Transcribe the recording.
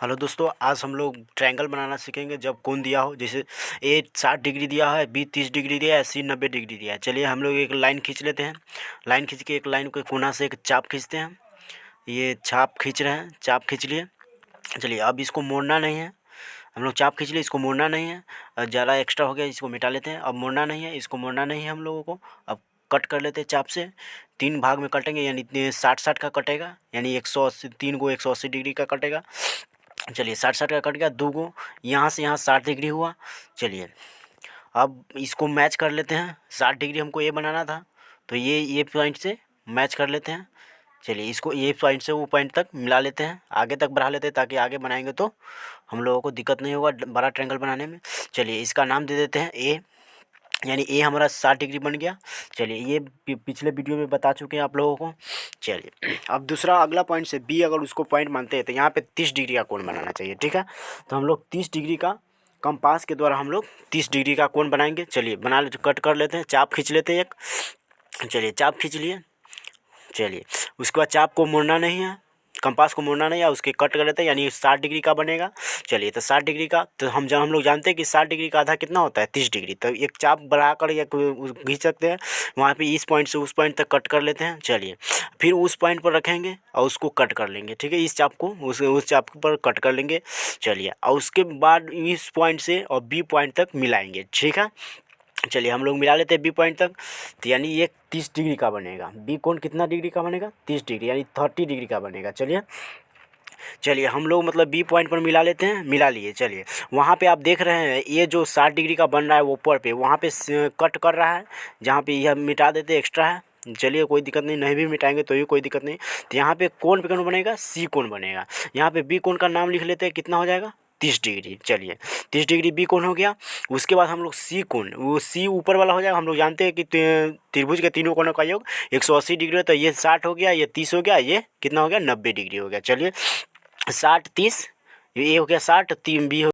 Hello दोस्तों, आज हम लोग ट्रायंगल बनाना सीखेंगे जब कोण दिया हो। जैसे ए 60 डिग्री दिया है, बी 30 डिग्री दिया है, सी 90 डिग्री दिया है। चलिए हम लोग एक लाइन खींच लेते हैं। लाइन खींच के एक लाइन के कोना से एक चाप खींचते हैं। ये चाप खींच रहे हैं, चाप खींच लिए। चलिए अब इसको मोड़ना नहीं है। हम लोग चाप खींच लिए, इसको मोड़ना नहीं है। ज़्यादा एक्स्ट्रा हो गया, इसको मिटा लेते हैं। अब मोड़ना नहीं है, इसको मोड़ना नहीं है हम लोगों को। अब कट कर लेते हैं चाप से। 3 भाग में कटेंगे, यानी 60-60 का कटेगा, यानी 180, 3 को 180 डिग्री का कटेगा। चलिए 60-60 का कट गया। 2 को यहाँ से यहाँ 60 डिग्री हुआ। चलिए अब इसको मैच कर लेते हैं। 60 डिग्री हमको ये बनाना था, तो ये पॉइंट से मैच कर लेते हैं। चलिए इसको ये पॉइंट से वो पॉइंट तक मिला लेते हैं, आगे तक बढ़ा लेते हैं, ताकि आगे बनाएंगे तो हम लोगों को दिक्कत नहीं होगा बड़ा ट्रायंगल बनाने में। चलिए इसका नाम दे देते हैं ए, यानी ए हमारा 60 डिग्री बन गया। चलिए ये पिछले वीडियो में बता चुके हैं आप लोगों को। चलिए अब दूसरा अगला पॉइंट से बी अगर उसको पॉइंट मानते हैं तो यहाँ पे 30 डिग्री का कोण बनाना चाहिए, ठीक है। तो हम लोग 30 डिग्री का कंपास के द्वारा हम लोग 30 डिग्री का कोण बनाएंगे। चलिए बना लेते, कट कर लेते हैं, चाप खींच लेते हैं एक। चलिए चाप खींच लिए। चलिए उसके बाद चाप को मोड़ना नहीं है, कंपास को मोड़ना नहीं है, उसके कट कर लेते हैं, यानी 60 डिग्री का बनेगा। चलिए तो 60 डिग्री का, तो हम लोग जानते हैं कि 60 डिग्री का आधा कितना होता है, 30 डिग्री। तो एक चाप बढ़ाकर या खींच सकते हैं, वहाँ पे इस पॉइंट से उस पॉइंट तक कट कर लेते हैं। चलिए फिर उस पॉइंट पर रखेंगे और उसको कट कर लेंगे, ठीक है। इस चाप को उस चाप पर कट कर लेंगे। चलिए और उसके बाद इस पॉइंट से और बी पॉइंट तक मिलाएंगे, ठीक है। चलिए हम लोग मिला लेते हैं बी पॉइंट तक, तो यानी ये 30 डिग्री का बनेगा। बी कोण कितना डिग्री का बनेगा, 30 डिग्री, यानी 30 डिग्री का बनेगा। चलिए हम लोग मतलब बी पॉइंट पर मिला लेते हैं, मिला लिए। चलिए वहाँ पे आप देख रहे हैं ये जो 60 डिग्री का बन रहा है वो ऊपर पे वहाँ पे कट कर रहा है, जहाँ पे यह मिटा देते एक्स्ट्रा है। चलिए कोई दिक्कत नहीं, नहीं भी मिटाएंगे तो भी कोई दिक्कत नहीं। तो यहाँ पे कोण पे कौन बनेगा, सी कोण बनेगा। यहाँ पे बी कोण का नाम लिख लेते हैं, कितना हो जाएगा, 30 डिग्री। चलिए 30 डिग्री बी कोण हो गया। उसके बाद हम लोग सी कोण, वो सी ऊपर वाला हो जाएगा। हम लोग जानते हैं कि त्रिभुज के तीनों कोणों का योग 180 डिग्री है, तो ये 60 हो गया, ये 30 हो गया, ये कितना हो गया, 90 डिग्री हो गया। चलिए 60 30, ये हो गया 60, 3 बी हो